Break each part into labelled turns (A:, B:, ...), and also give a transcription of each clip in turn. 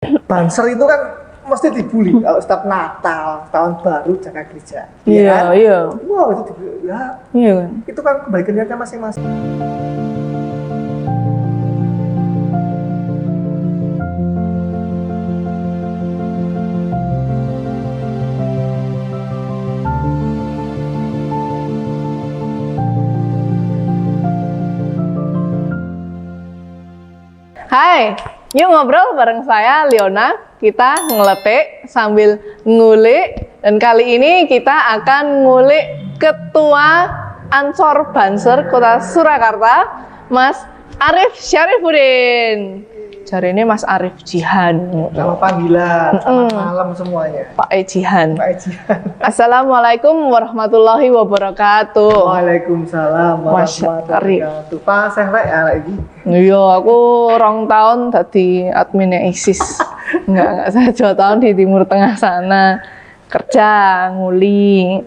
A: Banser itu kan mesti dibully kalau setiap Natal, tahun baru jaga gereja.
B: Iya,
A: kan?
B: iya.
A: Wow, itu dibully. Ya,
B: Iya kan.
A: itu kan kembali ke niatnya masing-masing.
B: Hai, yuk ngobrol bareng saya Leona. Kita ngeletik sambil ngulik, dan kali ini kita akan ngulik Ketua Ansor Banser Kota Surakarta, Mas Arif Syarifuddin. Jari ini Mas Arif Jihan.
A: Nama panggilan, selamat malam semuanya.
B: Pak Jihan.
A: Pak Ejian.
B: Assalamualaikum warahmatullahi wabarakatuh.
A: Waalaikumsalam warahmatullahi wabarakatuh. Pak Sehrek ya lagi.
B: Iya, aku 2 tahun tadi adminnya ISIS. Enggak, saya 2 tahun di Timur Tengah sana kerja, nguli.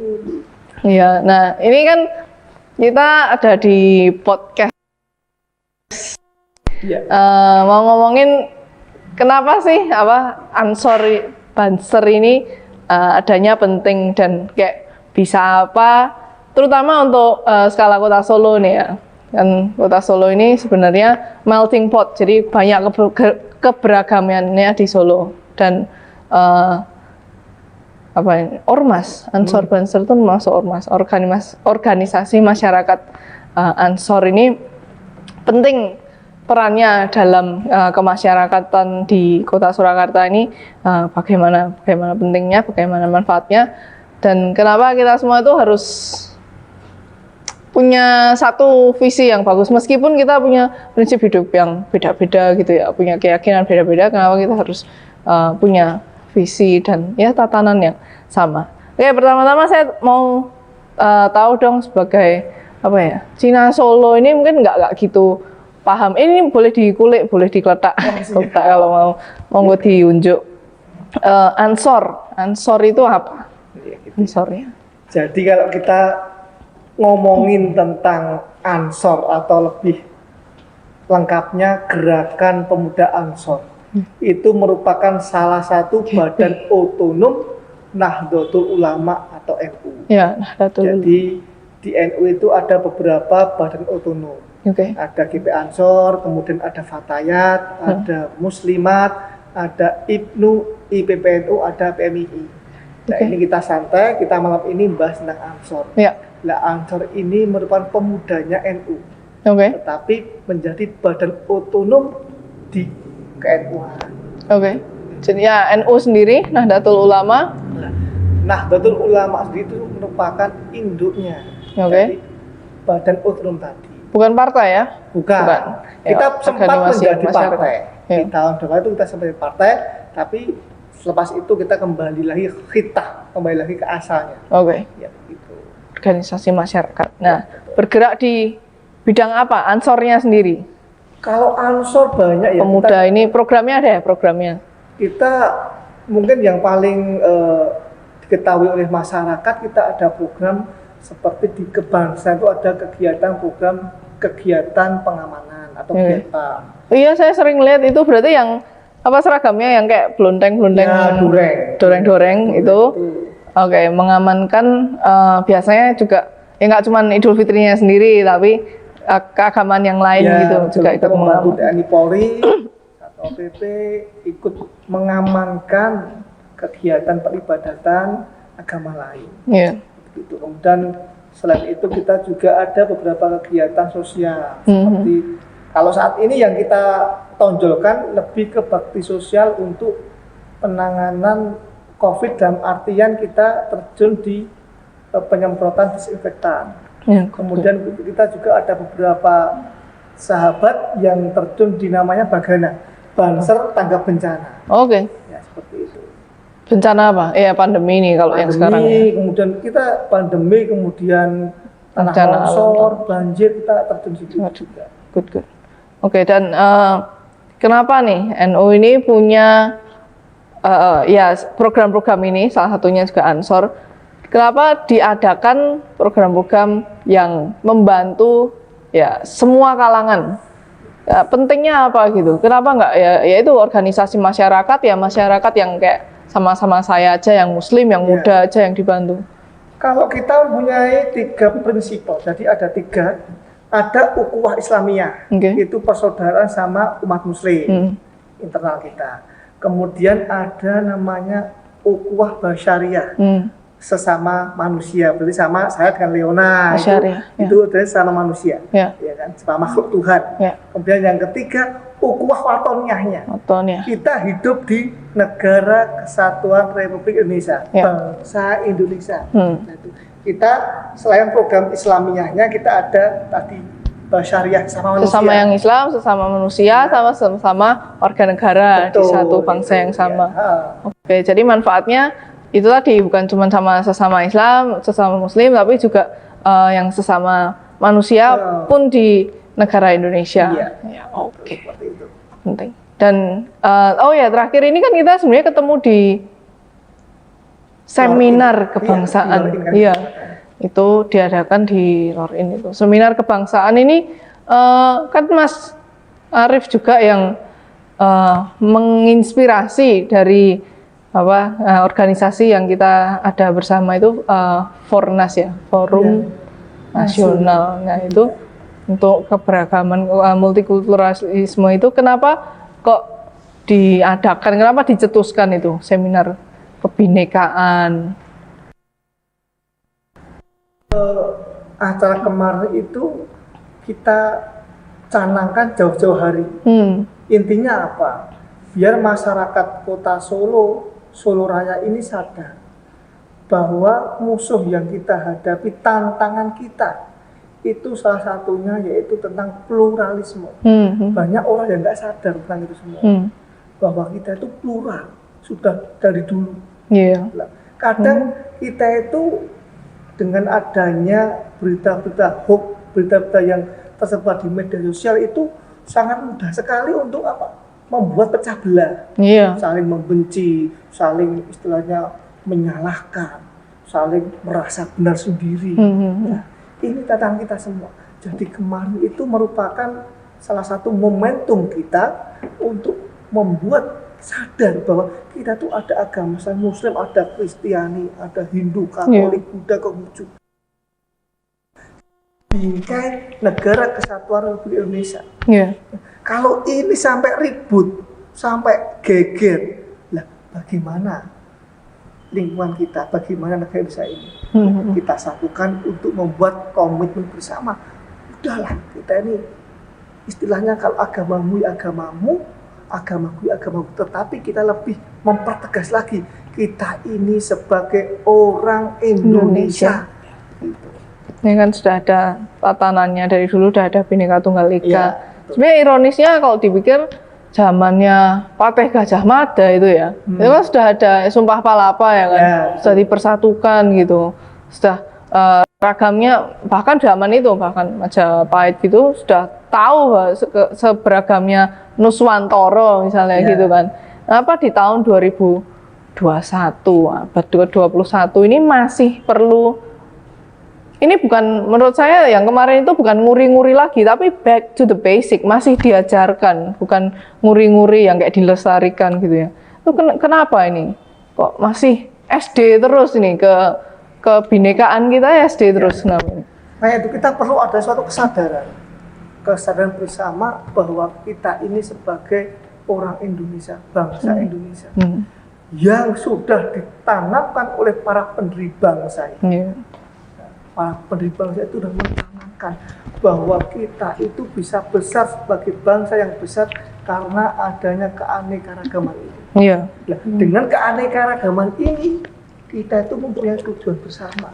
B: Iya, nah ini kan kita ada di podcast.
A: Iya.
B: Mau ngomongin kenapa sih Ansor Banser ini adanya penting dan kayak bisa apa, terutama untuk skala Kota Solo nih ya. Kan Kota Solo ini sebenarnya melting pot, jadi banyak keberagamannya di Solo. Dan ormas Ansor Banser itu masuk ormas, organisasi masyarakat Ansor ini penting perannya dalam kemasyarakatan di Kota Surakarta ini. Bagaimana pentingnya, bagaimana manfaatnya, dan kenapa kita semua itu harus punya satu visi yang bagus, meskipun kita punya prinsip hidup yang beda-beda gitu ya, punya keyakinan beda-beda, kenapa kita harus punya visi dan ya tatanan yang sama. Oke, pertama-tama saya mau tahu dong, sebagai Cina Solo ini mungkin nggak gitu paham. Ini boleh dikulik, boleh dikletak, kalau mau diunjuk. Ansor itu apa? Ansornya.
A: Jadi kalau kita ngomongin tentang Ansor atau lebih lengkapnya Gerakan Pemuda Ansor, itu merupakan salah satu badan otonom Nahdlatul Ulama atau NU.
B: Ya, Nahdlatul.
A: Jadi di NU itu ada beberapa badan otonom. Ada GP Ansor, kemudian ada Fatayat, ada Muslimat, ada IPNU, IPPNU, ada PMII. Nah, ini kita santai, kita malam ini bahas tentang Ansor.
B: Ya.
A: Nah, Ansor ini merupakan pemudanya NU, tetapi menjadi badan otonom di ke-NU-an.
B: Jadi ya NU sendiri, Nahdlatul Ulama.
A: Nahdlatul Ulama sendiri itu merupakan induknya dari badan otonom tadi.
B: Bukan partai ya?
A: Bukan. Kita sempat menjadi partai. Di tahun depan itu kita sempat menjadi partai, tapi selepas itu kita kembali lagi khitah, kembali lagi ke asalnya. Ya, gitu.
B: Organisasi masyarakat. Nah, bergerak di bidang apa? Ansornya sendiri?
A: Kalau Ansor banyak ya.
B: Pemuda ini programnya ada ya? Programnya? Kita
A: mungkin yang paling diketahui oleh masyarakat, kita ada program seperti di kebangsaan itu ada kegiatan pengamanan atau kegiatan.
B: Iya, saya sering lihat itu, berarti yang seragamnya yang kayak blondeng-blondeng,
A: ya,
B: doreng itu. Mengamankan biasanya juga ya nggak cuma Idul Fitrinya sendiri, tapi keagamaan yang lain gitu juga ikut
A: membantu TNI Polri atau PP ikut mengamankan kegiatan peribadatan agama lain. Gitu. Kemudian selain itu kita juga ada beberapa kegiatan sosial, seperti kalau saat ini yang kita tonjolkan lebih ke bakti sosial untuk penanganan COVID, dalam artian kita terjun di penyemprotan disinfektan. Kemudian kita juga ada beberapa sahabat yang terjun di namanya Bagana, Banser Tanggap Bencana. Ya, seperti itu.
B: Bencana apa? Pandemi ini kalau yang sekarang ya.
A: Kemudian kita pandemi, kemudian tanah longsor, banjir, kita terjun situ juga.
B: Good. Dan kenapa nih NU ini punya program-program ini, salah satunya juga Ansor. Kenapa diadakan program-program yang membantu ya semua kalangan? pentingnya apa gitu? Kenapa nggak ya itu organisasi masyarakat ya, masyarakat yang kayak sama-sama saya aja, yang muslim, yang muda aja yang dibantu.
A: Kalau kita mempunyai 3 prinsip, jadi ada 3, ada ukhuwah Islamiyah, itu persaudaraan sama umat muslim internal kita. Kemudian ada namanya ukhuwah basyariah, sesama manusia, berarti sama saya dengan Leona, itu adalah sama manusia, ya kan, sama makhluk Tuhan. Kemudian yang ketiga ukhuwah watoniyahnya, kita hidup di negara kesatuan Republik Indonesia, bangsa Indonesia. Nah, itu. Kita selain program Islamiyahnya kita ada tadi basyariah sama manusia.
B: Sesama yang Islam, sesama manusia, sama warga negara. Betul, di satu bangsa yang sama. Oke, jadi manfaatnya itu tadi bukan cuma sama sesama Islam, sesama Muslim, tapi juga yang sesama manusia pun di negara Indonesia. Oke. Penting. Dan terakhir ini kan kita sebenarnya ketemu di seminar kebangsaan. Iya. Itu diadakan di Lorin itu. Seminar kebangsaan ini kan Mas Arief juga yang menginspirasi dari organisasi yang kita ada bersama itu Fornas ya, Forum Nasional. Nah, itu untuk keberagaman multikulturalisme itu kenapa kok diadakan, kenapa dicetuskan itu seminar kebinekaan?
A: Acara kemarin itu kita canangkan jauh-jauh hari. Intinya apa? Biar masyarakat kota Solo Raya ini sadar bahwa musuh yang kita hadapi, tantangan kita itu salah satunya yaitu tentang pluralisme. Banyak orang yang nggak sadar tentang itu semua. Bahwa kita itu plural sudah dari dulu. Kadang kita itu dengan adanya berita-berita hoax, berita-berita yang tersebar di media sosial itu sangat mudah sekali untuk membuat pecah belah, saling membenci, saling istilahnya menyalahkan, saling merasa benar sendiri. Nah, ini tantangan kita semua. Jadi kemarin itu merupakan salah satu momentum kita untuk membuat sadar bahwa kita tuh ada agama Muslim, ada Kristiani, ada Hindu, Katolik, Buddha, Konghucu. Bingkai negara kesatuan Republik Indonesia. Kalau ini sampai ribut, sampai geger, lah bagaimana lingkungan kita, bagaimana negara Indonesia ini? Kita satukan untuk membuat komitmen bersama. Udahlah, kita ini istilahnya kalau agamamu ya agamamu, agamaku ya agamaku, tetapi kita lebih mempertegas lagi kita ini sebagai orang Indonesia.
B: Ini kan sudah ada tatanannya dari dulu, sudah ada Bhinneka Tunggal Ika. Sebenarnya ironisnya kalau dipikir zamannya Patih Gajah Mada itu ya, itu kan sudah ada Sumpah Palapa ya kan, sudah dipersatukan gitu, sudah ragamnya, bahkan zaman itu bahkan Majapahit gitu sudah tahu seberagamnya Nuswantoro misalnya gitu kan. Apa di tahun 2021 abad ke-21 ini masih perlu. Ini bukan, menurut saya yang kemarin itu bukan nguri-nguri lagi, tapi back to the basic, masih diajarkan, bukan nguri-nguri yang kayak dilestarikan gitu ya. Itu kenapa ini? Kok masih SD terus ini, kebinekaan kita SD terus namanya.
A: Nah itu kita perlu ada suatu kesadaran bersama bahwa kita ini sebagai orang Indonesia, bangsa Indonesia, yang sudah ditanamkan oleh para pendiri bangsa ini. Para pendiri bangsa itu sudah menanamkan bahwa kita itu bisa besar sebagai bangsa yang besar karena adanya keanekaragaman ini. Dengan keanekaragaman ini kita itu mempunyai tujuan bersama.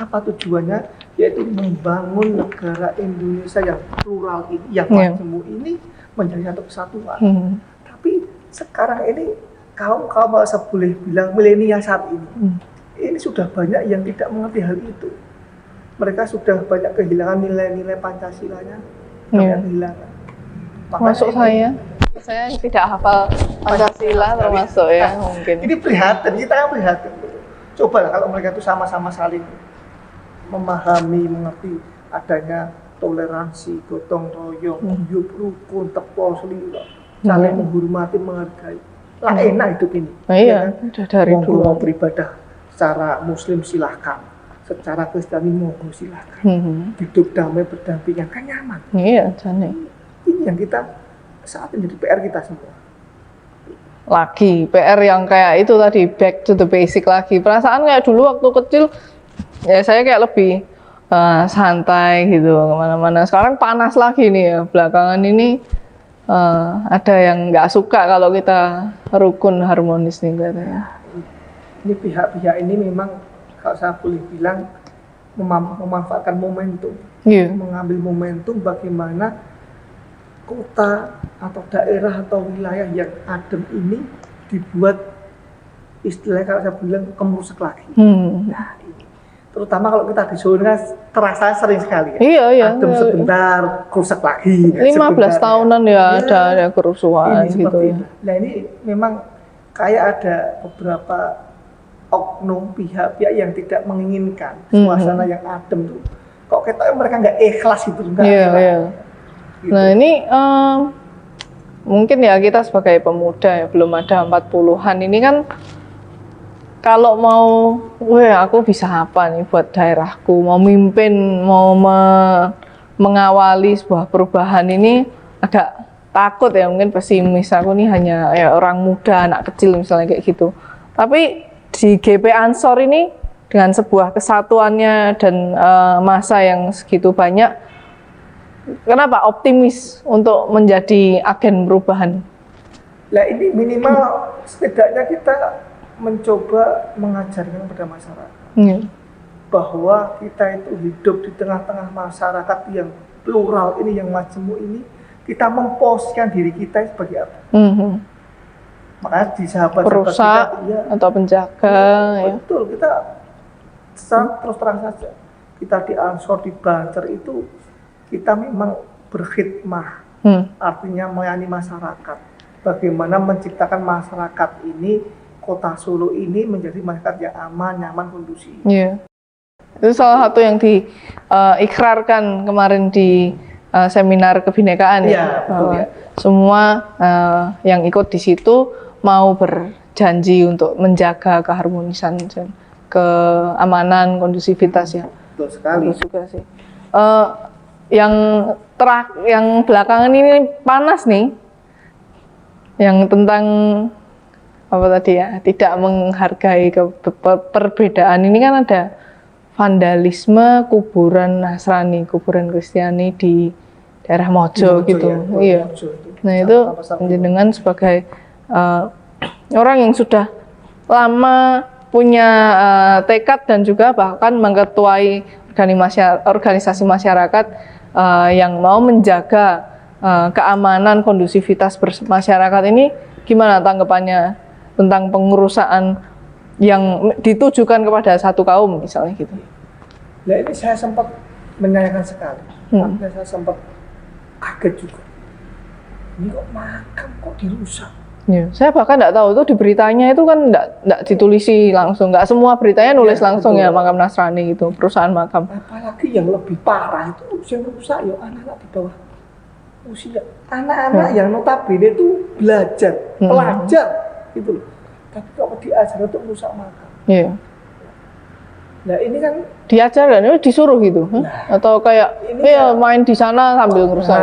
A: Apa tujuannya? Yaitu membangun negara Indonesia yang plural ini, yang majemuk ini menjadi satu kesatuan. Tapi sekarang ini kaum saya boleh bilang milenial saat ini sudah banyak yang tidak mengerti hal itu. Mereka sudah banyak kehilangan nilai-nilai Pancasilanya, kehilangan.
B: Masuk saya yang tidak hafal Pancasila termasuk ya mungkin. Ini
A: prihatin, kita kan prihatin. Coba lah kalau mereka itu sama-sama saling memahami, mengerti adanya toleransi, gotong royong, hidup rukun, tepol seliro, saling menghormati, menghargai. Lah enak hidup ini.
B: Iya, udah dari dulu.
A: Mau beribadah secara Muslim silahkan, secara Kristiani monggo silahkan. Hidup damai berdampingan kan nyaman.
B: Iya, jane.
A: Ini yang kita saat ini jadi PR kita semua.
B: Lagi PR yang kayak itu tadi, back to the basic lagi. Perasaan kayak dulu waktu kecil ya saya kayak lebih santai gitu kemana-mana. Sekarang panas lagi nih ya, belakangan ini ada yang nggak suka kalau kita rukun harmonis nih katanya.
A: Ini pihak-pihak ini memang kalau saya boleh bilang memanfaatkan momentum, mengambil momentum bagaimana kota atau daerah atau wilayah yang adem ini dibuat istilahnya kalau saya bilang kemerusak lagi. Nah, ini. Terutama kalau kita di zona terasa sering sekali ya.
B: Iya.
A: Adem sebentar, rusak lagi.
B: 15 tahunan ya ada kerusuhan gitu ya.
A: Nah ini memang kayak ada beberapa oknum pihak-pihak yang tidak menginginkan suasana yang adem tuh. Kok kita mereka nggak ikhlas gitu.
B: Iya. Gitu. Nah ini mungkin ya kita sebagai pemuda ya belum ada 40-an ini kan kalau mau, aku bisa apa nih buat daerahku, mau mimpin, mau mengawali sebuah perubahan ini agak takut ya, mungkin pesimis. Aku nih hanya ya orang muda, anak kecil misalnya kayak gitu. Tapi di GP Ansor ini dengan sebuah kesatuannya dan masa yang segitu banyak, kenapa optimis untuk menjadi agen perubahan?
A: Nah ini minimal setidaknya kita mencoba mengajarkan kepada masyarakat bahwa kita itu hidup di tengah-tengah masyarakat yang plural ini, yang majemuk ini, kita memposisikan diri kita sebagai apa? Makanya di sahabat-sahabat
B: perusak
A: kita,
B: atau penjaga,
A: betul, kita terus terang saja, kita di Ansor, di Banjar itu kita memang berkhidmah, artinya melayani masyarakat. Bagaimana menciptakan masyarakat ini, Kota Solo ini menjadi masyarakat yang aman, nyaman, kondusif. Iya.
B: Itu salah satu yang diikrarkan kemarin di seminar kebinekaan ya. Semua yang ikut di situ mau berjanji untuk menjaga keharmonisan, keamanan, kondusivitas ya.
A: Betul sekali.
B: Bagus juga sih. Yang belakangan ini panas nih, yang tentang apa tadi ya, tidak menghargai perbedaan ini kan ada vandalisme kuburan Nasrani, kuburan Kristiani di daerah Mojo gitu. Iya. Nah itu dengan sebagai orang yang sudah lama punya tekad dan juga bahkan mengetuai organisasi masyarakat yang mau menjaga keamanan, kondusivitas masyarakat ini, gimana tanggapannya tentang pengurusan yang ditujukan kepada satu kaum misalnya gitu?
A: Nah ini saya sempat menyayangkan sekali, saya sempat kaget juga. Ini kok makam kok dirusak?
B: Ya, saya bahkan nggak tahu itu di beritanya itu kan nggak ditulisi langsung, nggak semua beritanya nulis langsung ya makam Nasrani gitu, perusahaan makam.
A: Apalagi yang lebih parah itu yang rusak ya anak-anak di bawah usia, anak-anak yang notabene itu belajar, pelajar gitu loh. Tapi kok diajar untuk merusak makam?
B: Iya.
A: Nah ini kan
B: diajar kan, ini disuruh gitu, atau kayak main di sana sambil ngerusak.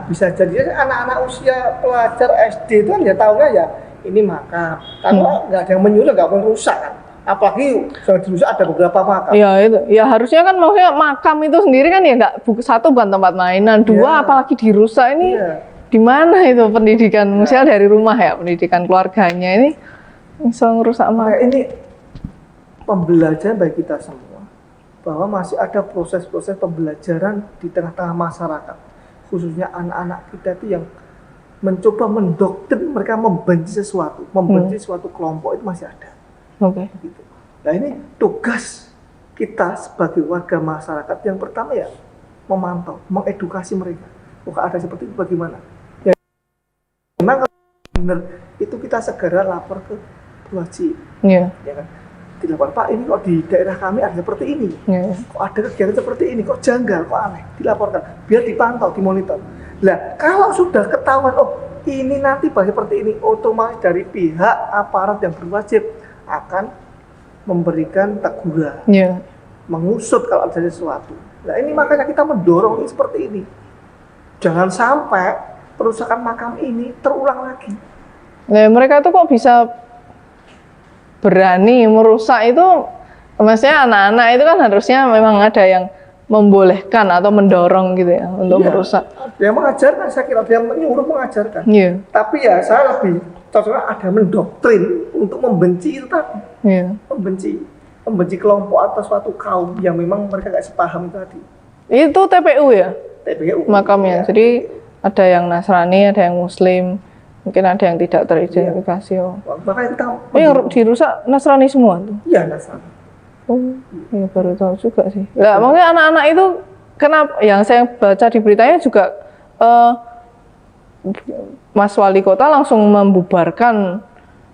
A: Bisa jadi anak-anak usia pelajar SD itu kan ya tahunya ya ini makam. Kalau nggak ada yang menyuruh nggak merusak kan. Apalagi sudah dirusak ada beberapa makam.
B: Iya itu, ya harusnya kan maksudnya makam itu sendiri kan ya nggak satu bukan tempat mainan, dua apalagi dirusak ini di mana itu pendidikan, misalnya dari rumah ya pendidikan keluarganya ini bisa ngerusak makam.
A: Ini pembelajaran bagi kita semua bahwa masih ada proses-proses pembelajaran di tengah-tengah masyarakat, khususnya anak-anak kita itu yang mencoba mendoktrin mereka membenci sesuatu, membenci suatu kelompok itu masih ada. Gitu. Nah ini tugas kita sebagai warga masyarakat yang pertama ya memantau, mengedukasi mereka. Ada seperti itu bagaimana? Ya, memang benar itu kita segera lapor ke wajib. Ya kan? dilaporkan, Pak ini kok di daerah kami ada seperti ini, kok ada kegiatan seperti ini, kok janggal, kok aneh, dilaporkan, biar dipantau, dimonitor. Lah kalau sudah ketahuan, oh ini nanti bahaya seperti ini, otomatis dari pihak aparat yang berwajib akan memberikan teguran, mengusut kalau ada sesuatu. Nah ini makanya kita mendorong ini seperti ini, jangan sampai perusakan makam ini terulang lagi.
B: Nah, mereka tuh kok bisa berani merusak itu, maksudnya anak-anak itu kan harusnya memang ada yang membolehkan atau mendorong gitu ya untuk merusak.
A: Dia mengajarkan, saya kira dia menyuruh mengajarkan. Tapi ya saya lebih cocoknya ada mendoktrin untuk membenci itu tadi. Membenci kelompok atau suatu kaum yang memang mereka nggak sepaham tadi. Itu
B: TPU ya?
A: TPU.
B: Makamnya. Jadi ada yang Nasrani, ada yang Muslim. Mungkin ada yang tidak teridentifikasi.
A: Makanya kita
B: yang dirusak Nasrani semua tuh?
A: Iya, Nasrani.
B: Oh, ya baru tahu juga sih. Nah, maksudnya anak-anak itu kenapa? Yang saya baca di beritanya juga Mas Wali Kota langsung membubarkan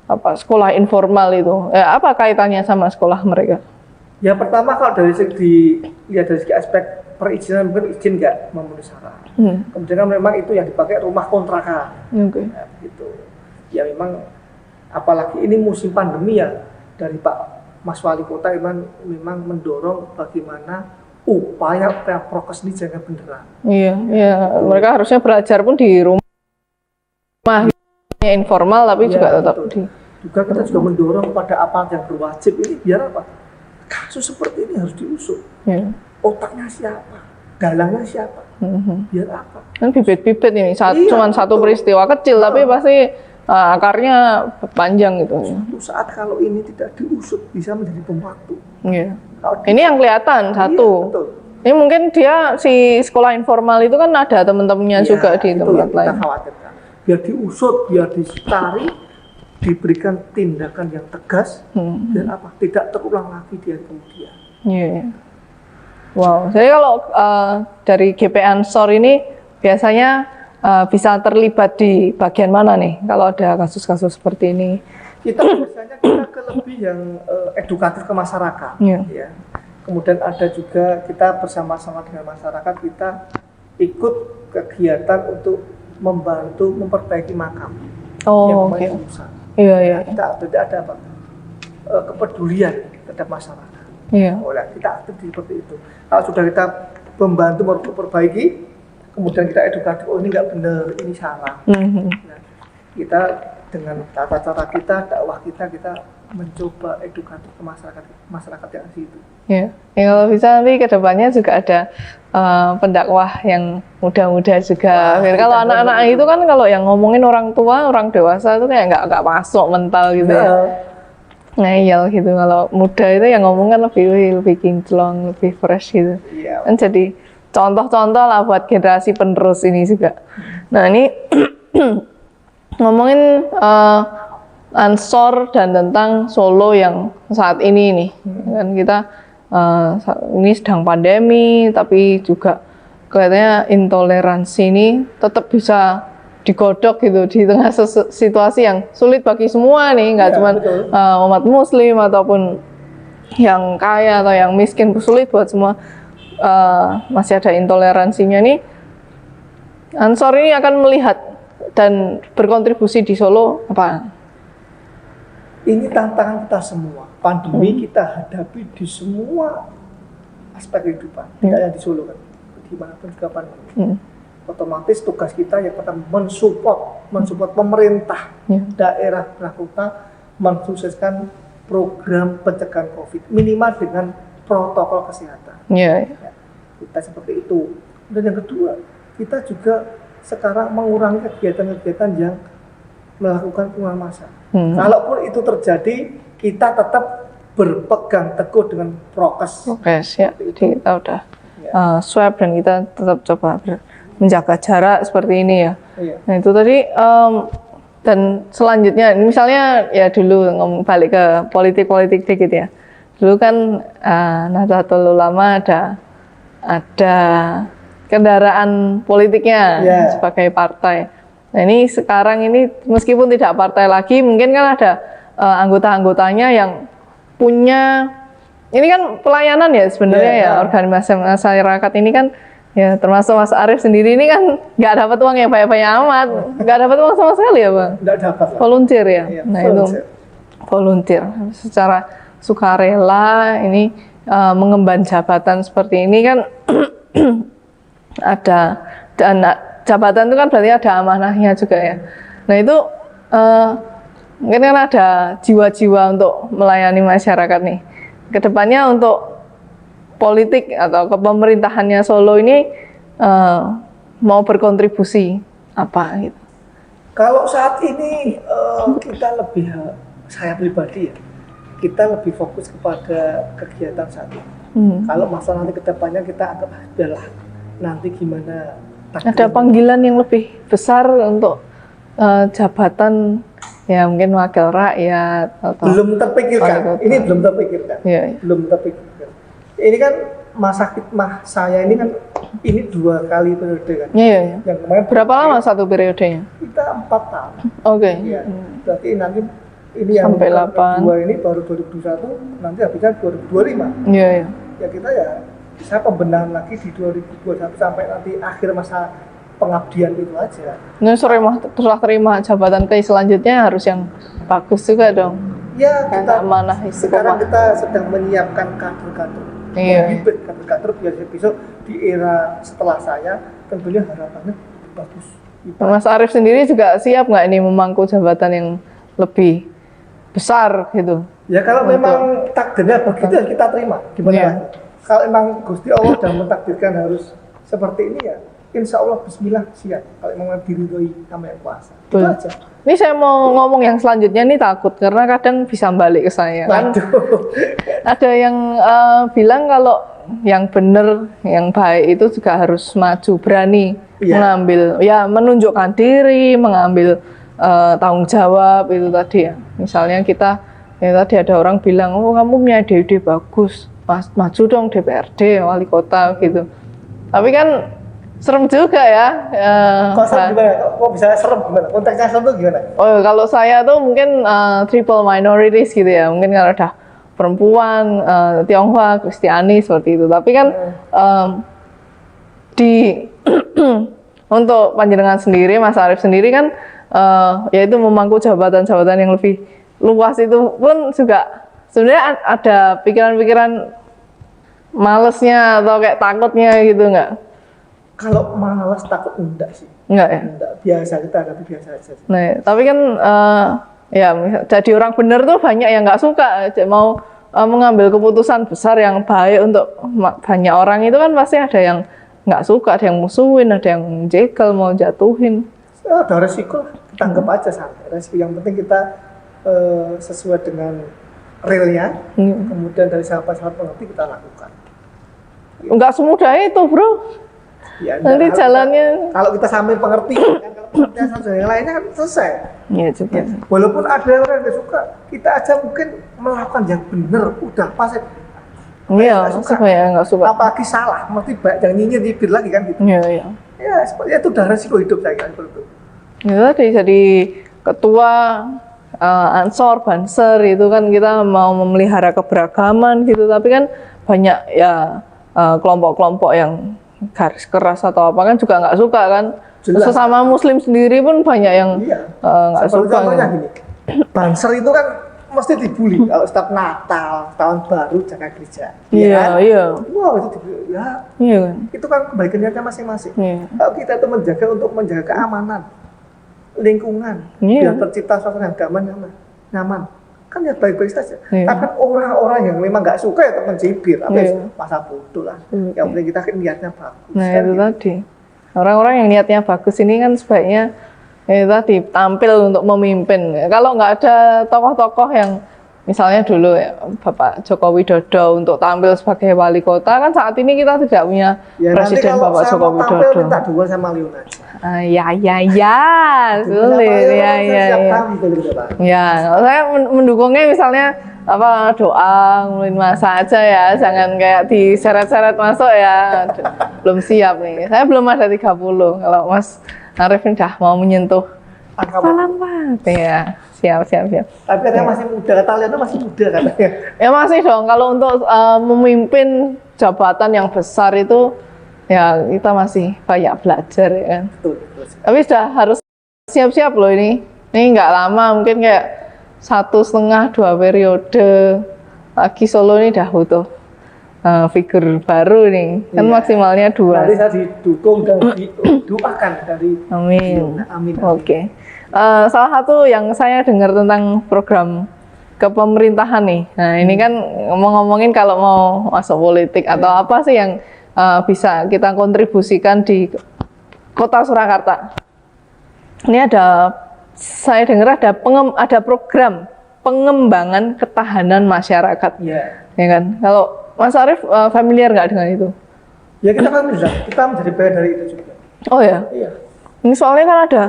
B: sekolah informal itu. Apa kaitannya sama sekolah mereka?
A: Ya pertama kalau dari segi aspek perizinan, mungkin izin nggak memenuhi syarat. Kemudian kan memang itu yang dipakai rumah kontrakan. Nah, gitu. Ya memang apalagi ini musim pandemi ya, dari Pak Mas Wali Kota memang mendorong bagaimana upaya prokes ini jangan beneran. Iya.
B: Mereka harusnya belajar pun di rumah informal, tapi juga tetap
A: juga kita juga mendorong pada aparat yang berwajib ini biar apa? Kasus seperti ini harus diusut. Otaknya siapa? Dalangnya siapa? Biar apa?
B: Kan bibit-bibit ini, cuma satu peristiwa kecil, tapi pasti akarnya panjang gitu.
A: Suatu saat kalau ini tidak diusut bisa menjadi bom waktu.
B: Ini yang kelihatan satu. Ini mungkin dia si sekolah informal itu kan ada teman-temannya juga di tempat lain.
A: Kita khawatirkan. Biar diusut, biar dicari, diberikan tindakan yang tegas, biar apa? Tidak terulang lagi di hari kemudian.
B: Wow, jadi kalau dari GP Ansor ini biasanya bisa terlibat di bagian mana nih kalau ada kasus-kasus seperti ini?
A: Kita biasanya ke lebih yang edukatif ke masyarakat. Ya. Kemudian ada juga kita bersama-sama dengan masyarakat kita ikut kegiatan untuk membantu memperbaiki makam.
B: Oke.
A: Kita ada apa? Kepedulian terhadap masyarakat. Kita aktif seperti itu. Kalau sudah kita membantu memperbaiki, kemudian kita edukatif, oh ini nggak benar, ini salah. Nah, kita dengan tata-cara kita, dakwah kita mencoba edukatif ke masyarakat yang di situ.
B: Kalau bisa nanti kedepannya juga ada pendakwah yang muda-muda juga. Kalau anak-anak itu kan kalau yang ngomongin orang tua, orang dewasa itu kayak nggak masuk mental gitu ya. Ngeyel gitu. Kalau muda itu yang ngomong kan lebih kinclong, lebih fresh gitu. Kan jadi contoh-contoh lah buat generasi penerus ini juga. Nah ini ngomongin Ansor dan tentang Solo yang saat ini nih, kan kita ini sedang pandemi, tapi juga kelihatannya intoleransi ini tetap bisa digodok gitu di tengah situasi yang sulit bagi semua nih, nggak cuma umat Muslim ataupun yang kaya atau yang miskin, sulit buat semua. Masih ada intoleransinya nih. Ansor ini akan melihat dan berkontribusi di Solo apa?
A: Ini tantangan kita semua. Pandemi kita hadapi di semua aspek kehidupan. Tidak hanya di Solo kan, dimanapun juga pandemi. Otomatis tugas kita yang pertama mensupport pemerintah daerah kota mensukseskan program pencegahan COVID minimal dengan protokol kesehatan. Kita seperti itu. Dan yang kedua, kita juga sekarang mengurangi kegiatan-kegiatan yang melakukan pengumuman massa. Kalaupun itu terjadi, kita tetap berpegang teguh dengan prokes.
B: Jadi kita udah swab dan kita tetap coba menjaga jarak seperti ini ya. Nah itu tadi dan selanjutnya misalnya ya dulu balik ke politik dikit ya. Dulu kan Nahdlatul Ulama ada kendaraan politiknya sebagai partai. Nah ini sekarang ini meskipun tidak partai lagi, mungkin kan ada anggota-anggotanya yang punya, ini kan pelayanan ya sebenarnya ya, organisasi masyarakat ini kan ya, termasuk Mas Arief sendiri ini kan nggak dapat uang yang banyak-banyak amat, nggak dapat uang sama sekali ya Bang?
A: Nggak dapat lah.
B: Volunteer ya?
A: Iya,
B: Nah
A: volunteer.
B: itu volunteer secara sukarela ini mengemban jabatan seperti ini kan ada, dan jabatan itu kan berarti ada amanahnya juga ya. Nah itu mungkin kan ada jiwa-jiwa untuk melayani masyarakat nih. Kedepannya untuk politik atau kepemerintahannya Solo ini mau berkontribusi apa gitu?
A: Kalau saat ini kita lebih, saya pribadi ya, kita lebih fokus kepada kegiatan saat ini. Kalau masalah nanti kedepannya kita anggap adalah nanti gimana.
B: Ada panggilan yang lebih besar untuk jabatan ya mungkin wakil rakyat atau
A: belum terpikirkan. Ini belum terpikirkan.
B: Iya.
A: Belum terpikirkan. Ini kan masa khidmah saya ini kan ini 2 kali periode kan.
B: Iya, iya.
A: Yang kemarin
B: Berapa lama satu periodenya?
A: kita 4 tahun.
B: Oke.
A: Iya. Berarti nanti ini yang
B: Sampai 8.
A: kedua ini baru 2021, nanti habisnya 2025.
B: Iya, iya.
A: Ya kita ya bisa pembenahan lagi di 2021 sampai nanti akhir masa pengabdian itu aja.
B: Ini serah terima jabatan ke selanjutnya harus yang bagus juga dong.
A: Ya kita
B: amanah
A: sekarang
B: istiqomah.
A: kita sedang menyiapkan kader-kader.
B: Iya.
A: Bibit kader-kader biar besok di era setelah saya tentunya harapannya bagus.
B: Mas Arief sendiri juga siap nggak ini memangku jabatan yang lebih besar gitu?
A: Ya kalau memang takdirnya begitu ya kita terima. Gimana?
B: Iya.
A: Kalau emang Gusti Allah sudah mentakdirkan harus seperti ini ya, insya Allah Bismillah siap. Kalau memang diridhoi sama yang kuasa. Itu
B: Betul.
A: aja.
B: Ini saya mau ngomong yang selanjutnya nih takut karena kadang bisa balik ke saya kan.
A: Waduh.
B: Ada yang bilang kalau yang benar, yang baik itu juga harus maju, berani mengambil, ya menunjukkan diri, mengambil tanggung jawab itu tadi ya. Misalnya kita, ya tadi ada orang bilang, oh kamu punya ide bagus, maju dong DPRD, wali kota gitu. Tapi kan serem juga ya.
A: Kok serem gimana? Kok bisa serem gimana? Konteksnya serem tuh gimana?
B: Oh kalau saya tuh mungkin triple minorities gitu ya. Mungkin kalau udah perempuan, Tionghoa, Kristiani seperti itu. Tapi kan di untuk panjenengan sendiri, Mas Arief sendiri kan yaitu memangku jabatan-jabatan yang lebih luas itu pun juga sebenarnya ada pikiran-pikiran malesnya atau kayak takutnya gitu nggak?
A: Kalau malas takut enggak sih?
B: Enggak ya?
A: Enggak, biasa kita hadapi biasa aja.
B: Nah, tapi kan ya jadi orang benar tuh banyak yang nggak suka mau mengambil keputusan besar yang baik untuk banyak orang itu kan pasti ada yang nggak suka, ada yang musuhin, ada yang jegal mau jatuhin.
A: Ada resiko lah, kita anggap aja santai. Resiko yang penting kita sesuai dengan realnya, kemudian dari sahabat-sahabat pengerti kita lakukan.
B: Nggak semudah itu bro.
A: Ya,
B: Nanti jalannya.
A: Kalau kita sambil pengerti, kan kalau pengertian satu yang lainnya kan selesai.
B: Iya juga.
A: Ya, walaupun ada orang yang nggak suka, kita aja mungkin melakukan yang benar, udah pasti.
B: Iya, nggak suka.
A: Apalagi salah, mesti banyak yang nyinyir nyibir lagi kan gitu.
B: Iya, iya.
A: Ya, seperti itu udah resiko hidup saya kan itu.
B: Ya tadi jadi ketua Ansor, Banser itu kan kita mau memelihara keberagaman gitu, tapi kan banyak ya kelompok-kelompok yang garis keras atau apa kan juga nggak suka kan.
A: Jelas.
B: Sesama Muslim sendiri pun banyak yang nggak suka.
A: Contohnya gini, Banser itu kan mesti dibully kalau setiap Natal, tahun baru jaga gereja.
B: Iya, iya.
A: Wow, itu dibully. Ya,
B: Iya kan.
A: itu kan kembali ke niatnya masing-masing.
B: Iya.
A: Kalau kita itu menjaga untuk menjaga keamanan, lingkungan,
B: Iya.
A: biar tercipta suasana yang nyaman. Kan ya baik-baik saja.
B: Iya.
A: Tapi orang-orang yang memang nggak suka ya tetap mencibir,
B: Iya.
A: masa bodoh lah.
B: Iya.
A: Yang penting kita niatnya bagus.
B: Nah
A: kan
B: itu
A: gitu.
B: tadi orang-orang yang niatnya bagus ini kan sebaiknya itu tadi tampil untuk memimpin. Kalau nggak ada tokoh-tokoh yang misalnya dulu ya Bapak Joko Widodo untuk tampil sebagai wali kota kan saat ini kita tidak punya
A: Ya,
B: Presiden
A: nanti kalau
B: Bapak
A: saya
B: Joko
A: mau tampil,
B: Widodo.
A: minta duel sama Leon aja.
B: Ya, sulit ya. Ya, saya mendukungnya misalnya apa doa ngulin masa aja ya, jangan kayak diseret-seret masuk ya. Belum siap nih. Saya belum ada 30. Kalau Mas Arief udah mau menyentuh
A: Angka
B: selamat ya. Siap.
A: Tapi katanya masih muda, kata Leona masih muda katanya.
B: Ya masih dong, kalau untuk memimpin jabatan yang besar itu ya kita masih banyak belajar ya kan.
A: Betul.
B: Tapi sudah harus siap-siap loh ini. Ini nggak lama, mungkin kayak 1,5-2 periode lagi Solo ini dah butuh figur baru nih. Kan
A: Iya.
B: maksimalnya 2.
A: Nanti saya didukung dan didoakan dari
B: Amin.
A: Amin.
B: Oke. Salah satu yang saya dengar tentang program kepemerintahan nih. Nah, ini kan ngomongin kalau mau masuk politik atau apa sih yang bisa kita kontribusikan di Kota Surakarta. Ini saya dengar ada program pengembangan ketahanan masyarakat.
A: Iya.
B: Ya kan? Kalau Mas Arief familiar nggak dengan itu?
A: Ya kita kan bisa, kita menjadi bagian dari itu juga.
B: Oh ya.
A: Iya.
B: Ini soalnya kan ada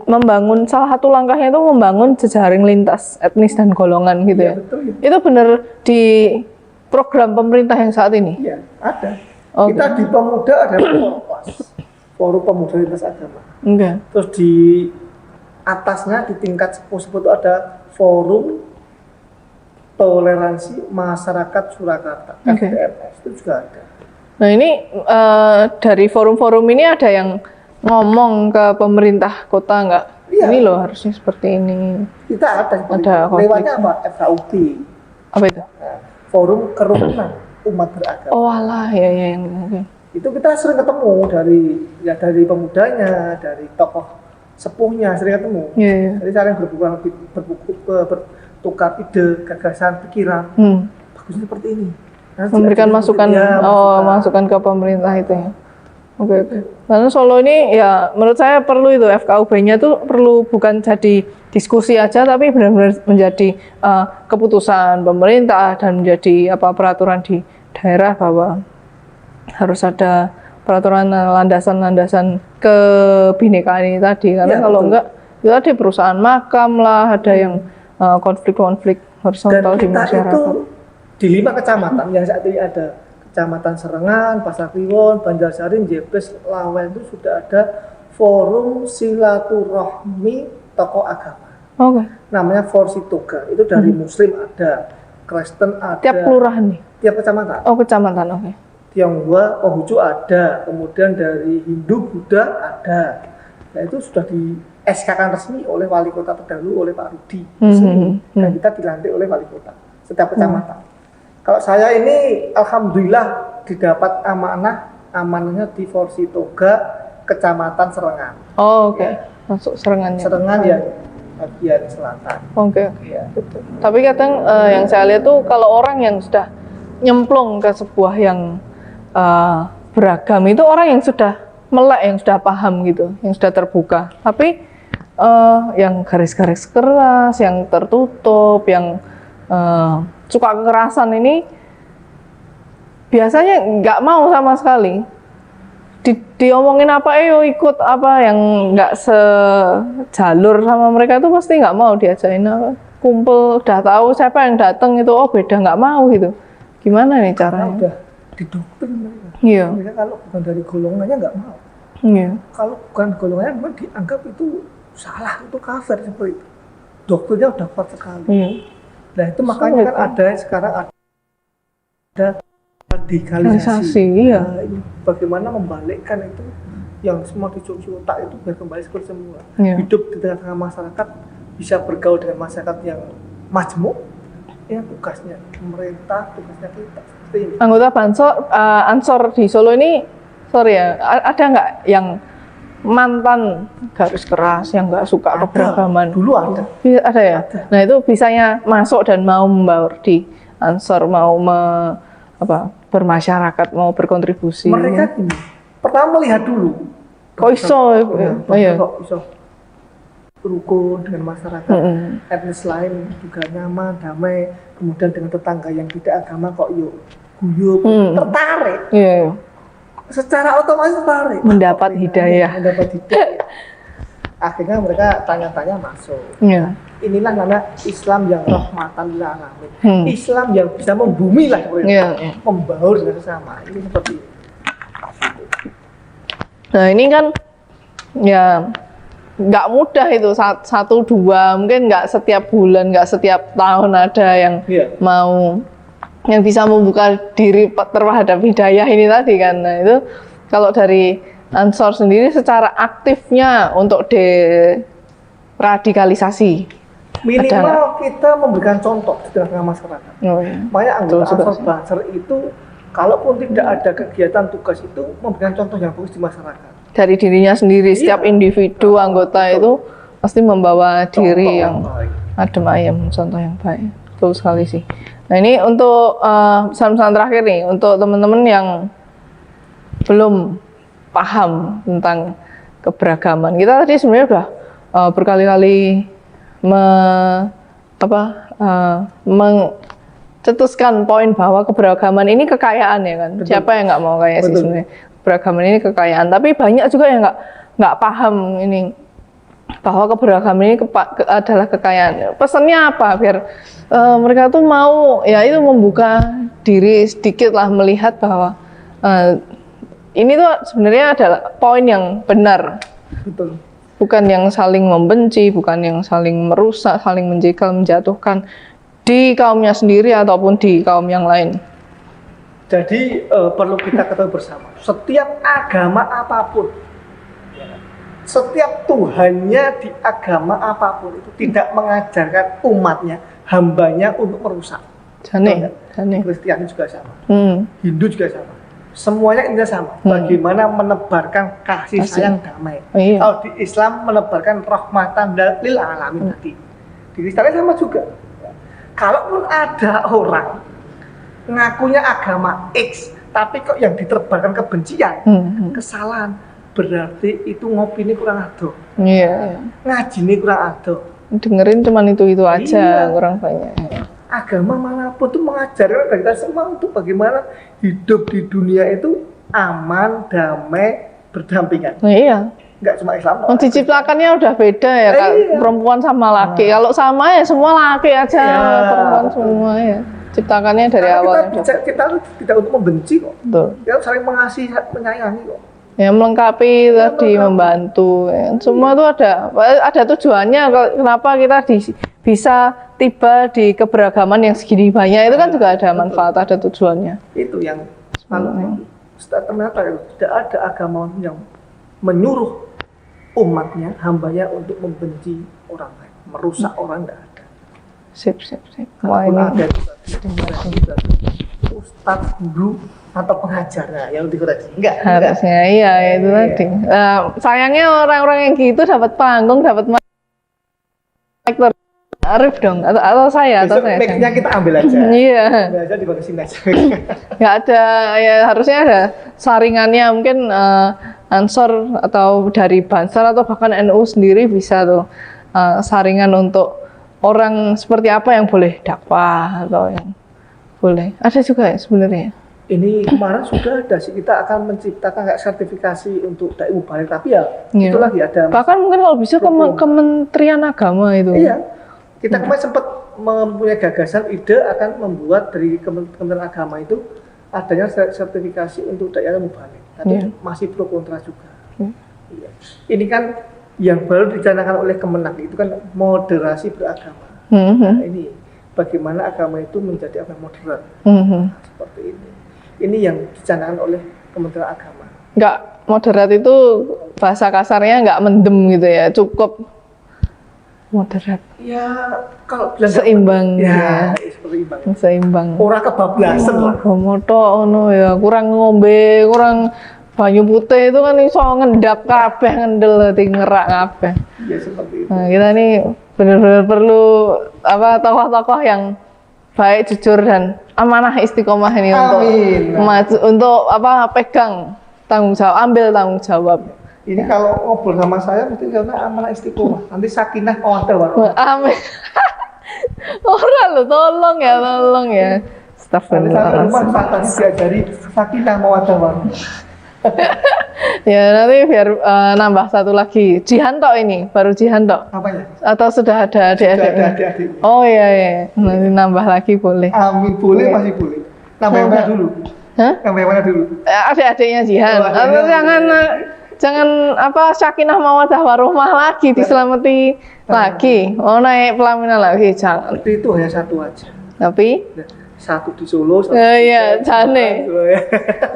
B: membangun, salah satu langkahnya itu membangun jejaring lintas etnis dan golongan gitu ya.
A: Betul. Ya.
B: Itu benar di program pemerintah yang saat ini?
A: Iya, ada.
B: Oke.
A: Kita di Pemuda ada Forum Pemuda Lintas Agama.
B: Enggak.
A: Terus di atasnya di tingkat sepuh-sepuh itu ada Forum Toleransi Masyarakat Surakarta,
B: Oke.
A: FTMS, itu juga ada.
B: Nah ini dari forum-forum ini ada yang ngomong ke pemerintah kota nggak?
A: Iya.
B: Ini loh harusnya seperti ini.
A: Kita ada seperti
B: Ada
A: itu. Lewatnya apa? FKUB,
B: Apa itu?
A: Forum Kerukunan Umat Beragama.
B: Oh alah, ya. Oke.
A: Itu kita sering ketemu dari pemudanya, dari tokoh sepuhnya sering ketemu.
B: Iya.
A: Jadi saling bertukar ide, gagasan, pikiran. Bagusnya seperti ini. Nah,
B: Memberikan
A: jadi
B: masukan,
A: ya,
B: masukan ke pemerintah itu ya. Oke. Karena Solo ini ya menurut saya perlu itu FKUB-nya tuh perlu bukan jadi diskusi aja, tapi benar-benar menjadi keputusan pemerintah dan menjadi peraturan di daerah bahwa harus ada peraturan landasan-landasan kebinekaan ini tadi. Karena
A: Ya,
B: kalau
A: betul.
B: enggak, itu tadi perusahaan makam lah, ada yang konflik-konflik horizontal di
A: Dan kita
B: masyarakat.
A: itu di 5 kecamatan yang saat ini ada, Kecamatan Serengan, Pasar Kliwon, Banjarsari, Jebres, Lawen, itu sudah ada forum silaturahmi tokoh agama.
B: Oke.
A: Namanya Forsitoga. Itu dari Muslim ada, Kristen ada.
B: Tiap kelurahan nih.
A: Tiap kecamatan.
B: Oh, kecamatan, oke.
A: Tionghoa, Konghucu ada, kemudian dari Hindu, Buddha ada. Nah itu sudah di SK-kan resmi oleh wali kota terdahulu, oleh Pak Rudi. Dan kita dilantik oleh wali kota setiap kecamatan. Kalau saya ini alhamdulillah didapat amanahnya di Forsitoga Kecamatan Serengan.
B: Oh, oke. Masuk Serengannya.
A: Serengan ya bagian selatan.
B: Oke.
A: Ya.
B: Tapi kadang yang saya lihat tuh kalau orang yang sudah nyemplung ke sebuah yang beragam itu orang yang sudah melek, yang sudah paham gitu, yang sudah terbuka. Tapi yang garis-garis keras, yang tertutup, yang suka kekerasan ini biasanya nggak mau sama sekali. Diomongin apa, ikut apa yang nggak sejalur sama mereka itu pasti nggak mau diajain apa. Kumpul, udah tahu siapa yang datang itu, beda, nggak mau gitu. Gimana nih
A: Karena
B: caranya?
A: udah didoktrin mereka.
B: Iya.
A: Mereka kalau bukan dari golongannya nggak mau.
B: Iya.
A: Kalau bukan golongannya memang dianggap itu salah, itu kafir seperti itu. Doktrinnya udah kuat sekali.
B: Iya.
A: Nah itu makanya kan ada sekarang ada radikalisasi.
B: Iya.
A: Nah, ini bagaimana membalikkan itu yang semua dicuci otak itu biar kembali seperti semula.
B: Iya.
A: Hidup di tengah-tengah masyarakat, bisa bergaul dengan masyarakat yang majmuk. Ya tugasnya pemerintah, tugasnya kita seperti ini.
B: Anggota Ansor di Solo ini, sorry ya, ada nggak yang mantan garis keras, yang nggak suka
A: Ada.
B: keberagaman?
A: Dulu ada.
B: Ada ya?
A: Ada.
B: Nah itu bisanya masuk dan mau membaur di Ansor, mau bermasyarakat, mau berkontribusi.
A: Mereka gini, pertama melihat dulu.
B: Kok iso? Iya.
A: Kok iso rukun dengan masyarakat etnis lain juga nyaman, damai, kemudian dengan tetangga yang tidak agama kok yuk guyup, tertarik.
B: Iya.
A: Secara otomatis tertarik.
B: Mendapat hidayah.
A: Mendapat hidayah. Akhirnya mereka tanya-tanya masuk.
B: Iya.
A: Inilah namanya Islam yang rahmatan lil alamin. Islam yang bisa membumi lah seperti itu.
B: Iya.
A: Membaur dengan sesama. Ini seperti itu.
B: Nah ini kan ya nggak mudah itu, satu dua, mungkin nggak setiap bulan, nggak setiap tahun ada yang mau, yang bisa membuka diri terhadap hidayah ini tadi kan. Nah itu kalau dari Ansor sendiri secara aktifnya untuk deradikalisasi,
A: minimal kita memberikan contoh di tengah masyarakat. Makanya anggota Ansor Banser itu kalaupun tidak ada kegiatan tugas itu memberikan contoh yang bagus di masyarakat. Dari
B: dirinya sendiri, setiap individu anggota itu pasti membawa diri yang adem ayem, contoh yang baik. Betul sekali sih. Nah ini untuk pesan-pesan terakhir nih, untuk teman-teman yang belum paham tentang keberagaman. Kita tadi sebenarnya udah berkali-kali mencetuskan poin bahwa keberagaman ini kekayaan ya kan. Betul. Siapa yang nggak mau kaya sih sebenarnya? Keberagaman ini kekayaan, tapi banyak juga yang nggak paham ini bahwa keberagaman ini adalah kekayaan. Pesannya apa biar mereka tuh mau ya itu membuka diri sedikit lah, melihat bahwa ini tuh sebenarnya adalah poin yang benar.
A: Betul.
B: Bukan yang saling membenci, bukan yang saling merusak, saling menjegal, menjatuhkan di kaumnya sendiri ataupun di kaum yang lain.
A: Jadi perlu kita ketahui bersama, setiap agama apapun, setiap Tuhannya di agama apapun itu tidak mengajarkan umatnya, hambanya untuk merusak.
B: Jane.
A: Kristiani juga sama, Hindu juga sama. Semuanya intinya sama. Bagaimana menebarkan kasih sayang damai. Kalau di Islam menebarkan rahmatan lil alamin tadi. Di Kristen sama juga. Kalaupun ada orang ngakunya agama X, tapi kok yang ditebarkan kebencian, kesalahan, berarti itu ngopi ini kurang ado. Ngaji ini kurang ado.
B: Dengerin cuman itu aja, kurang banyak.
A: Agama manapun tuh mengajarkan kita semua untuk bagaimana hidup di dunia itu aman, damai, berdampingan. Nggak cuma Islam.
B: Diciptakannya udah beda ya, Kak. Perempuan sama laki. Kalau sama ya semua laki aja, perempuan semua ya. Ciptakannya dari awal.
A: Kita tidak untuk membenci kok. Betul. Kita saling mengasihi, menyayangi kok.
B: Ya melengkapi tadi, membantu. Ya. Semua itu ada tujuannya. Kenapa kita bisa tiba di keberagaman yang segini banyak, itu kan juga ada manfaat, ada tujuannya.
A: Itu yang selalu ternyata tidak ada agama yang menyuruh umatnya, hambanya untuk membenci orang lain, merusak orang, tidak ada.
B: Sip.
A: Wah, ini ada ustadz, guru atau pengajar yang dikoreksi. Enggak.
B: Harusnya iya itu tadi. Sayangnya orang-orang yang gitu dapat panggung, dapat mic Arif dong, atau saya.
A: Mic-nya kita ambil aja.
B: Iya.
A: Ambil aja dibatasin aja.
B: Nggak ada, ya harusnya ada saringannya, mungkin Ansor atau dari Banser atau bahkan NU sendiri bisa tuh saringan untuk orang seperti apa yang boleh dakwah atau yang boleh. Ada juga ya sebenarnya.
A: Ini kemarin sudah ada sih, kita akan menciptakan kayak sertifikasi untuk dai mubalik, tapi itu lagi ada.
B: Bahkan mungkin kalau bisa Kementerian Agama itu.
A: Iya. Kita kemarin sempat mempunyai gagasan ide akan membuat dari Kementerian Agama itu adanya sertifikasi untuk dai mubalik. Tapi masih pro kontra juga. Iya. Ini kan yang baru dicanangkan oleh Kemenak itu kan moderasi beragama. Nah, ini bagaimana agama itu menjadi apa moderat. Seperti ini. Ini yang dicanangkan oleh Kementerian Agama.
B: Enggak moderat itu bahasa kasarnya enggak mendem gitu ya, cukup moderat.
A: Ya kalau bilang
B: seimbang
A: ya, seperti
B: seimbang.
A: Ora kebablasan lah.
B: Gomoto ngono ya, kurang ngombe, kurang banyu putih itu kan iso ngendap kabeh, ngendel ngerak kabeh.
A: Ya seperti itu.
B: Nah, kita ini benar-benar perlu tokoh-tokoh yang baik, jujur dan amanah istiqomah ini. Untuk pegang tanggung jawab, ambil tanggung jawab.
A: Ini kalau ngobrol sama saya mesti karena amanah istiqomah. Nanti sakinah mawaddah warahmah.
B: Amin. Tolong ya. Astagfirullah.
A: Nanti diajari sakinah mawaddah warahmah.
B: Ya nanti biar nambah satu lagi. Jihan tok ini, baru Jihan tok.
A: Apanya?
B: Atau sudah ada adik-adik? Oh iya. Nanti nambah lagi boleh.
A: Amin, boleh, masih boleh. Nambah yang mana dulu?
B: Hah?
A: Nambah yang mana dulu?
B: Adik-adiknya Jihan. jangan apa sakinah mawaddah warahmah lagi diselamati lagi. Oh naik pelaminan lagi jangan.
A: Tapi itu hanya satu aja.
B: Tapi
A: Nah, satu di Solo, satu
B: iya jane.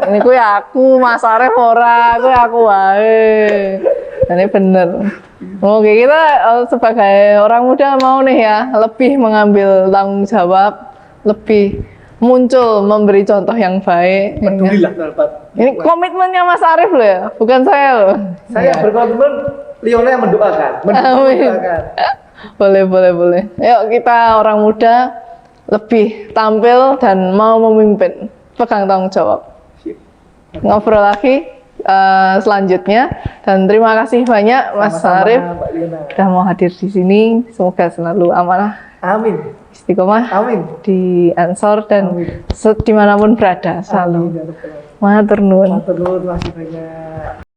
B: Ini kuwi aku Mas Arif ora, kuwi aku wae. Ini bener. Oke, kita sebagai orang muda mau nih ya lebih mengambil tanggung jawab, lebih muncul memberi contoh yang baik.
A: Pedulilah terhadap.
B: Ini komitmennya Mas Arif loh ya, bukan saya loh.
A: Saya berkomitmen, Liona yang mendoakan.
B: Amin.
A: Mendoakan.
B: Boleh. Yuk kita orang muda lebih tampil dan mau memimpin, pegang tanggung jawab.
A: Sip.
B: Ngobrol lagi selanjutnya dan terima kasih banyak Mas
A: Sama-sama,
B: Arif
A: Mbak Liona.
B: sudah mau hadir di sini. Semoga selalu amanah,
A: Amin.
B: istiqomah
A: Amin.
B: di Ansor dan
A: Amin.
B: dimanapun berada selalu.
A: Amin. Ya Rabbal Alamin.
B: Matur nuwun.
A: Matur nuwun, terima kasih banyak.